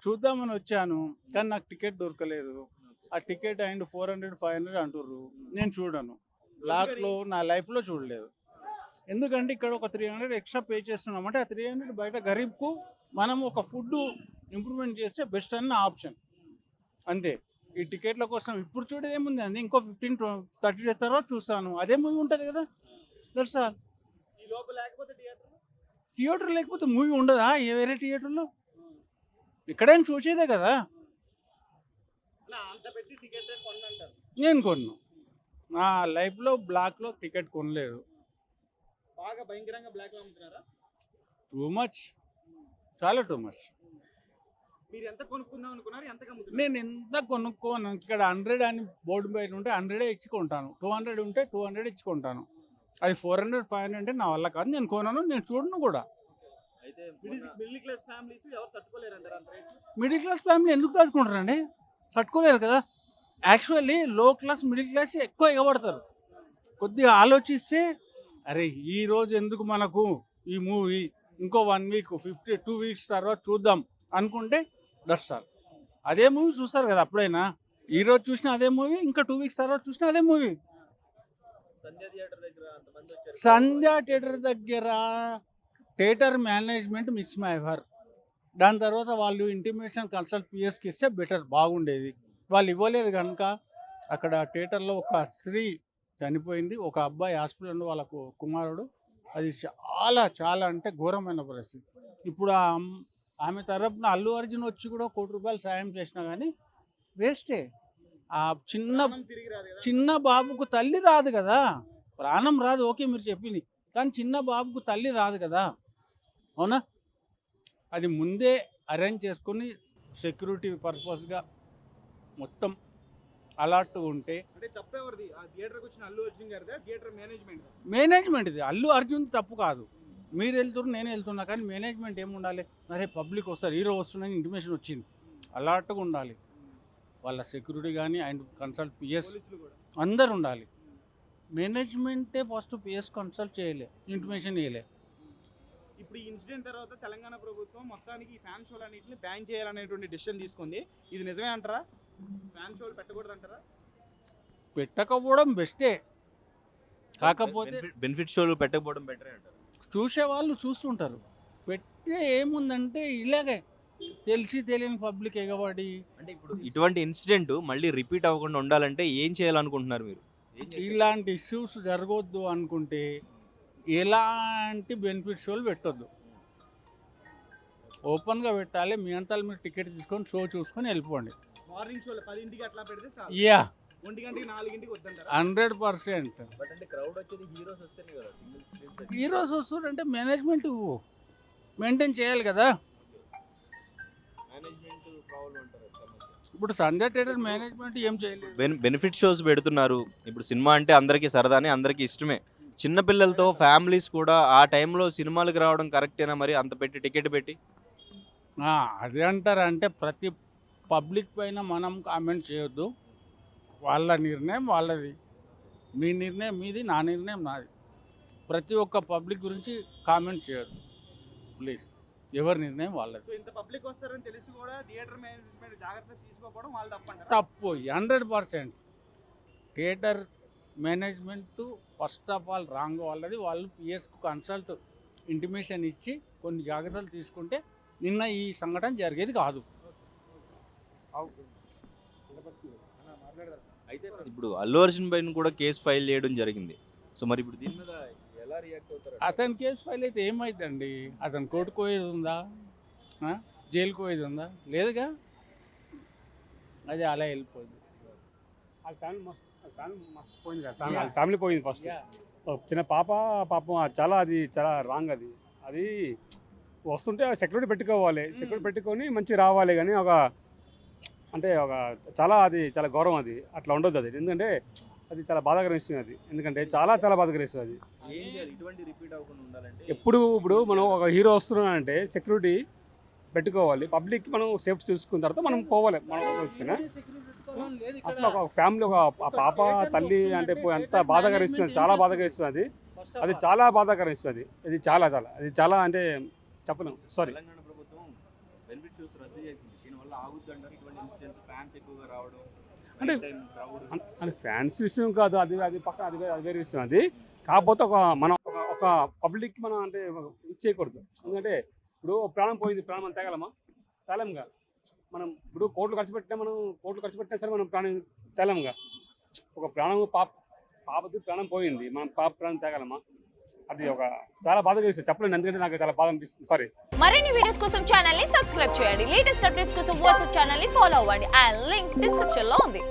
చూద్దామని వచ్చాను. కానీ నాకు టికెట్ దొరకలేదు. ఆ టికెట్ అండ్ 400, 500 అంటుర్రు. నేను చూడను. బ్లాక్‌లో నా లైఫ్‌లో చూడలేదు. ఎందుకంటే ఇక్కడ ఒక 300 ఎక్స్ట్రా పే చేస్తున్నామంటే ఆ 300 బయట గరీబ్‌కు మనం ఒక ఫుడ్డు ఇంప్రూవ్‌మెంట్ చేస్తే బెస్ట్ అన్న ఆప్షన్. అంతే. ఈ టికెట్ల కోసం ఇప్పుడు చూడేదేముందండి. ఇంకో 15, 30 డేస్ తర్వాత చూస్తాను. అదే మూవీ ఉంటది కదా! That's all. ఈ లోపు లేకపోతే థియేటర్‌లో? థియేటర్ లేకపోతే మూవీ ఉండదా? వేరే థియేటర్‌లో? ఇక్కడైనా చూసేదే కదా! అలా అంత పెట్టి టికెట్ కొనంటారు. నేను కొనను. నా లైఫ్‌లో బ్లాక్‌లో టికెట్ కొనలేదు. బాగా భయంకరంగా బ్లాక్‌లో అమ్ముతున్నారా? Too much. చాలా టూ మచ్. మీరు ఎంత కొనుక్కుందాం అనుకున్నారు? ఎంతకి అమ్ముతున్నారు? నేను ఎంత కొనుక్కోను. ఇక్కడ 100 అని బోర్డు పైన ఉంటే 100 ఇచ్చి కొంటాను. 200 ఉంటే 200 ఇచ్చి కొంటాను. అది 400, 500 అంటే నా వల్ల కాదు. నేను కొనను. నేను చూడను కూడా. అయితే మిడిల్ క్లాస్ ఫ్యామిలీస్ ఎవరు తట్టుకోలేరంటారు అంత రేట్లు? మిడిల్ క్లాస్ ఫ్యామిలీ ఎందుకు తట్టుకుంటారండి? తట్టుకోలేరు కదా! యాక్చువల్లీ లో క్లాస్, మిడిల్ క్లాస్ ఎక్కువ ఎగబడతారు. కొద్దిగా ఆలోచిస్తే అరే ఈరోజు ఎందుకు మనకు ఈ మూవీ ఇంకో 1 వీక్ 2 వీక్స్ తర్వాత చూద్దాం అనుకుంటే దట్స్ ఆల్. అదే మూవీ చూస్తారు కదా అప్పుడైనా. ఈరోజు చూసిన అదే మూవీ ఇంకా 2 వీక్స్ తర్వాత చూసిన అదే మూవీ. సంధ్య థియేటర్ దగ్గర అంతమంది వచ్చారు. సంధ్య థియేటర్ దగ్గర థియేటర్ మేనేజ్మెంట్ మిస్ మై దాని తర్వాత వాళ్ళు ఇంటిమేషన్ కన్సల్ట్ పిఎస్కి ఇస్తే బెటర్ బాగుండేది. వాళ్ళు ఇవ్వలేదు కనుక అక్కడ థియేటర్లో ఒక స్త్రీ చనిపోయింది. ఒక అబ్బాయి హాస్పిటల్లో వాళ్ళ కుమారుడు. అది చాలా చాలా అంటే ఘోరమైన పరిస్థితి. ఇప్పుడు ఆమె తరపున అల్లు అర్జున్ వచ్చి కూడా ₹1,00,00,000 సాయం చేసినా కానీ వేస్టే. ఆ చిన్న తిరిగి రాదు కదా? చిన్న బాబుకు తల్లి రాదు కదా! ప్రాణం రాదు ఓకే మీరు చెప్పింది. కానీ చిన్న బాబుకు తల్లి రాదు కదా! అవునా? అది ముందే అరేంజ్ చేసుకొని సెక్యూరిటీ పర్పస్‌గా మొత్తం అలర్ట్‌గా ఉంటే అంటే తప్పెవరిది? ఆ థియేటర్‌కి వచ్చిన అల్లు అర్జున్ గారిదా? Theatre management? మేనేజ్మెంట్‌ది. అల్లు అర్జున్ తప్పు కాదు. మీరు వెళ్తుర్రు నేను వెళ్తున్నా కానీ మేనేజ్మెంట్ ఏముండాలి? అరే పబ్లిక్ వస్తారు హీరో వస్తున్నాడని ఇంటిమేషన్ వచ్చింది. అలర్ట్‌గా ఉండాలి. వాళ్ళ సెక్యూరిటీ కానీ అండ్ కన్సల్ట్ పిఎస్ పోలీసులు కూడా. అందరూ ఉండాలి. మేనేజ్మెంటే ఫస్ట్ పిఎస్ కన్సల్ట్ చేయలే. ఇంటిమేషన్ ఇయ్యలే. ఇప్పుడు ఈ ఇన్సిడెంట్ తర్వాత తెలంగాణ ప్రభుత్వం మొత్తానికి ఈ ఫ్యాన్ షోలు అన్నింటిని బ్యాన్ చేయాలనేటువంటి డిసిషన్ తీసుకుంది. ఇది నిజమే అంటారా? ఫ్యాన్ షోలు పెట్టకూడదు అంటారా? పెట్టకపోవడం బెస్టే. కాకపోతే బెనిఫిట్ షోలు పెట్టకపోవడం బెటరే అంటారు. చూసేవాళ్ళు చూస్తుంటారు. పెడితే ఏముందంటే ఇలాగే తెలిసి తెలియని పబ్లిక్ ఎగబడి అంటే ఇప్పుడు ఇటువంటి ఇన్సిడెంట్ మళ్ళీ రిపీట్ అవ్వకుండా ఉండాలంటే ఏం చేయాలనుకుంటున్నారు మీరు? ఇలాంటి ఇష్యూస్ జరగొద్దు అనుకుంటే ఎలాంటి బెనిఫిట్ షోలు పెట్టొద్దు. ఓపెన్గా పెట్టాలి. మీ అంతలో మీరు టికెట్ తీసుకొని షో చూసుకొని వెళ్ళిపోండి. మార్నింగ్ షోలు 10కి అట్లా పెడితే చాలు. యా 1 4కి వద్దంటారా? 100%. బట్ అంటే క్రౌడ్ వచ్చేది హీరోస్ వస్తేనే కదా, సింగిల్ స్క్రీన్స్. హీరోస్ వస్తుందంటే మేనేజ్మెంట్ మెయింటైన్ చేయాలి కదా. మేనేజ్మెంట్ ప్రాబ్లం అంటారు సమస్య. ఇప్పుడు సంధ్య థియేటర్ మేనేజ్మెంట్ ఏం చేయలేదు. బెనిఫిట్ షోస్ పెడుతున్నారు. ఇప్పుడు సినిమా అంటే అందరికీ సరదానే, అందరికీ ఇష్టమే. చిన్నపిల్లలతో ఫ్యామిలీస్ కూడా ఆ టైంలో సినిమాలకు రావడం కరెక్టేనా మరి అంత పెట్టి టికెట్ పెట్టి? అది అంటారంటే ప్రతి పబ్లిక్ పైన మనం కామెంట్ చేయొద్దు. వాళ్ళ నిర్ణయం వాళ్ళది. మీ నిర్ణయం మీది, నా నిర్ణయం నాది. ప్రతి ఒక్క పబ్లిక్ గురించి కామెంట్ చేయొద్దు ప్లీజ్. ఎవరి నిర్ణయం వాళ్ళది. సో ఇంత పబ్లిక్ వస్తారని తెలిసి కూడా థియేటర్ మేనేజ్మెంట్ జాగ్రత్త తీసుకోకపోవడం వాళ్ళు తప్పంటారా? తప్పు 100%. Theatre management first of all wrong వాళ్ళది. వాళ్ళు పిఎస్కు కన్సల్ట్ ఇంటిమేషన్ ఇచ్చి కొన్ని జాగ్రత్తలు తీసుకుంటే నిన్న ఈ సంఘటన జరిగేది కాదు. అయితే ఇప్పుడు అల్లు అర్జున్ పైన కూడా కేసు ఫైల్ చేయడం జరిగింది. సో మరి ఇప్పుడు దీని మీద ఎలా రియాక్ట్ అవుతారు? అతని కేసు ఫైల్ అయితే ఏమైందండి? అతను కోర్టుకు పోయేది ఉందా? జైలుకు పోయేది ఉందా? లేదుగా. అది అలా వెళ్ళిపోయింది. మస్తు పోయింది కదా, ఫ్యామిలీ పోయింది ఫస్ట్. చిన్న పాపం చాలా అది చాలా రాంగ్. అది వస్తుంటే సెక్యూరిటీ పెట్టుకోవాలి. సెక్యూరిటీ పెట్టుకొని మంచి రావాలి. కానీ అంటే అది చాలా గౌరవం. అది అట్లా ఉండొద్దు. అది ఎందుకంటే అది చాలా బాధాకరం ఇస్తుంది. అది ఎందుకంటే చాలా చాలా బాధాకరం ఇస్తుంది. అది ఏం చేయాలి ఇటువంటి రిపీట్ అవ్వకుండా ఉండాలంటే? ఇప్పుడు మనం ఒక హీరో వస్తున్నాడంటే సెక్యూరిటీ పెట్టుకోవాలి. పబ్లిక్ మనం సేఫ్టీ చూసుకున్న తర్వాత మనం పోవాలి. మనం అట్లా ఒక ఫ్యామిలీ ఒక పాప తల్లి అంటే ఎంత బాధాకరం ఇస్తుంది. చాలా బాధాకరం ఇస్తుంది. అది చాలా బాధాకరం ఇస్తుంది. ఇది చాలా చాలా అది చాలా అంటే చెప్పను. సారీ. తెలంగాణ ప్రభుత్వం బెనిఫిట్ షోస్ రద్దు చేసింది. ఇటువంటి ఇన్సిడెంట్స్ ఫ్యాన్స్ ఎక్కువగా రావడం అంటే- night time crowd? అంటే ఫ్యాన్స్ విషయం కాదు, అది అది పక్కన అది వేరే విషయం. అది కాకపోతే మనం ఒక పబ్లిక్ మనం అంటే ఇచ్చేయకూడదు. ఎందుకంటే ఇప్పుడు ప్రాణం పోయింది, ప్రాణం మనం తేగలమా? తేలంగా. మనం ఇప్పుడు కోట్లు ఖర్చు పెట్టినా సరే మనం ప్రాణం తేలంగా. ఒక ప్రాణం పాపది ప్రాణం పోయింది, మనం పాప ప్రాణం తేగలమా? అది ఒక చాలా బాధ కలిసి చెప్పలేను, ఎందుకంటే నాకు చాలా బాధ అనిపిస్తుంది. సారీ. మరిన్ని వీడియోస్ కోసం ఛానల్ ని సబ్స్క్రైబ్ చేయండి. లేటెస్ట్ అప్డేట్స్ కోసం వాట్సాప్ ఛానల్ ని ఫాలో అవ్వండి. ఆ లింక్ డిస్క్రిప్షన్ లో ఉంది.